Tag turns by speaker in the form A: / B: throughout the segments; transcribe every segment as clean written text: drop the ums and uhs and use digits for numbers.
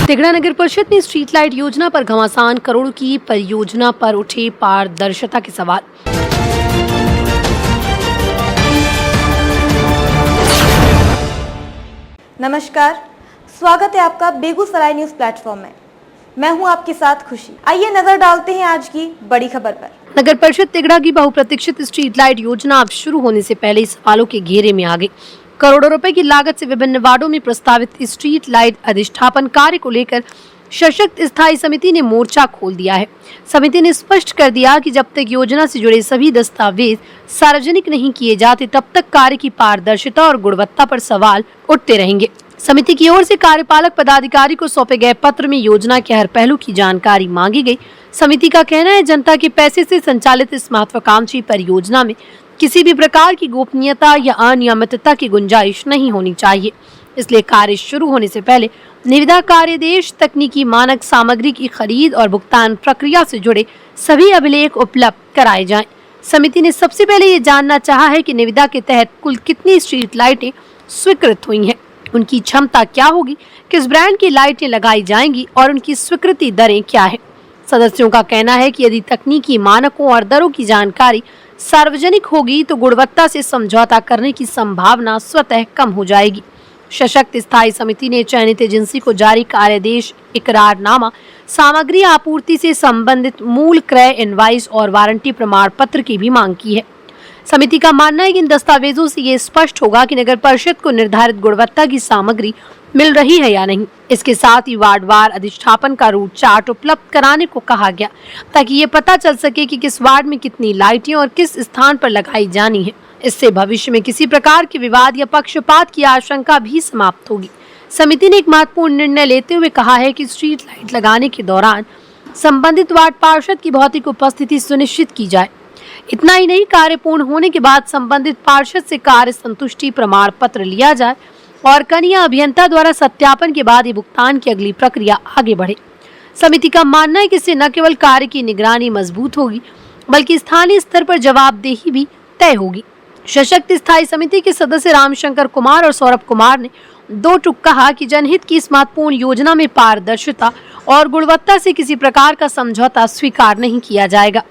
A: तिगड़ा नगर परिषद में street light योजना पर घमासान, करोड़ों की परियोजना पर उठे पारदर्शिता के सवाल।
B: नमस्कार, स्वागत है आपका बेगूसराय न्यूज प्लेटफॉर्म में। मैं हूं आपके साथ खुशी। आइए नजर डालते हैं आज की बड़ी खबर पर।
A: नगर परिषद तिगड़ा की बहुप्रतीक्षित स्ट्रीट लाइट योजना अब शुरू होने से पहले ही सवालों के घेरे में आ गई। करोड़ों रुपए की लागत से विभिन्न वार्डों में प्रस्तावित स्ट्रीट लाइट अधिष्ठापन कार्य को लेकर सशक्त स्थायी समिति ने मोर्चा खोल दिया है। समिति ने स्पष्ट कर दिया कि जब तक योजना से जुड़े सभी दस्तावेज सार्वजनिक नहीं किए जाते तब तक कार्य की पारदर्शिता और गुणवत्ता पर सवाल उठते रहेंगे। समिति की ओर से कार्यपालक पदाधिकारी को सौंपे गए पत्र में योजना के हर पहलू की जानकारी मांगी गई। समिति का कहना है, जनता के पैसे से संचालित इस महत्वाकांक्षी परियोजना में किसी भी प्रकार की गोपनीयता या अनियमितता की गुंजाइश नहीं होनी चाहिए। इसलिए कार्य शुरू होने से पहले निविदा कार्यदेश, तकनीकी मानक सामग्री की खरीद और भुगतान प्रक्रिया से जुड़े सभी अभिलेख उपलब्ध कराए जाएं। समिति ने सबसे पहले ये जानना चाहा है कि निविदा के तहत कुल कितनी स्ट्रीट लाइटें स्वीकृत हुई हैं, उनकी क्षमता क्या होगी, किस ब्रांड की लाइटें लगाई जाएंगी और उनकी स्वीकृति दरें क्या है। सदस्यों का कहना है कि यदि तकनीकी मानकों और दरों की जानकारी सार्वजनिक होगी तो गुणवत्ता से समझौता करने की संभावना स्वतः कम हो जाएगी। सशक्त स्थायी समिति ने चयनित एजेंसी को जारी कार्यादेश, इकरारनामा, सामग्री आपूर्ति से संबंधित मूल क्रय इनवाइस और वारंटी प्रमाण पत्र की भी मांग की है। समिति का मानना है कि इन दस्तावेजों से ये स्पष्ट होगा कि नगर परिषद को निर्धारित गुणवत्ता की सामग्री मिल रही है या नहीं। इसके साथ ही वार्डवार अधिष्ठापन का रूट चार्ट उपलब्ध कराने को कहा गया ताकि ये पता चल सके कि किस वार्ड में कितनी लाइटें और किस स्थान पर लगाई जानी है। इससे भविष्य में किसी प्रकार के विवाद या पक्षपात की आशंका भी समाप्त होगी। समिति ने एक महत्वपूर्ण निर्णय लेते हुए कहा है कि स्ट्रीट लाइट लगाने के दौरान संबंधित वार्ड पार्षद की भौतिक उपस्थिति सुनिश्चित की जाए। इतना ही नहीं, कार्य पूर्ण होने के बाद संबंधित पार्षद से कार्य संतुष्टि प्रमाण पत्र लिया जाए और कनीय अभियंता द्वारा सत्यापन के बाद ही भुगतान की अगली प्रक्रिया आगे बढ़े। समिति का मानना है कि इससे न केवल कार्य की निगरानी मजबूत होगी बल्कि स्थानीय स्तर पर जवाबदेही भी तय होगी। सशक्त स्थायी समिति के सदस्य रामशंकर कुमार और सौरभ कुमार ने दो टूक कहा कि जनहित की इस महत्वपूर्ण योजना में पारदर्शिता और गुणवत्ता से किसी प्रकार का समझौता स्वीकार नहीं किया जाएगा।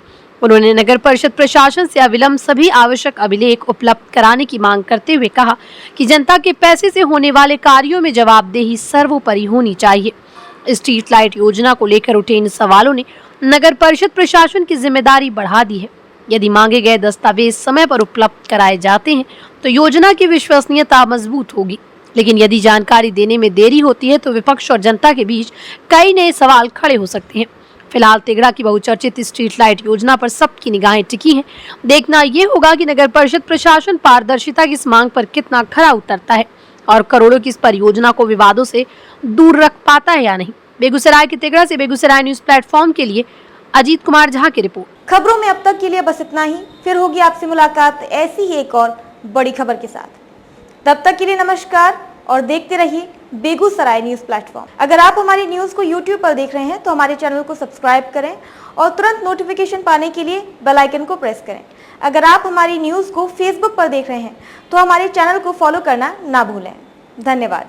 A: उन्होंने नगर परिषद प्रशासन से अविलंब सभी आवश्यक अभिलेख उपलब्ध कराने की मांग करते हुए कहा कि जनता के पैसे से होने वाले कार्यों में जवाबदेही सर्वोपरि होनी चाहिए। स्ट्रीट लाइट योजना को लेकर उठे इन सवालों ने नगर परिषद प्रशासन की जिम्मेदारी बढ़ा दी है। यदि मांगे गए दस्तावेज समय पर उपलब्ध कराए जाते हैं तो योजना की विश्वसनीयता मजबूत होगी, लेकिन यदि जानकारी देने में देरी होती है तो विपक्ष और जनता के बीच कई नए सवाल खड़े हो सकते हैं। फिलहाल तिगड़ा की बहुचर्चित स्ट्रीट लाइट योजना पर सबकी निगाहें टिकी हैं। देखना ये होगा कि नगर परिषद प्रशासन पारदर्शिता की इस मांग पर कितना खरा उतरता है और करोड़ों की इस परियोजना को विवादों से दूर रख पाता है या नहीं। बेगूसराय के तिगड़ा से बेगूसराय न्यूज प्लेटफॉर्म के लिए अजीत कुमार झा की रिपोर्ट।
B: खबरों में अब तक के लिए बस इतना ही। फिर होगी आपसे मुलाकात ऐसी ही एक और बड़ी खबर के साथ। तब तक के लिए नमस्कार और देखते रहिए बेगूसराय न्यूज प्लेटफॉर्म। अगर आप हमारी न्यूज को YouTube पर देख रहे हैं तो हमारे चैनल को सब्सक्राइब करें और तुरंत नोटिफिकेशन पाने के लिए बेल आइकन को प्रेस करें। अगर आप हमारी न्यूज को Facebook पर देख रहे हैं तो हमारे चैनल को फॉलो करना ना भूलें। धन्यवाद।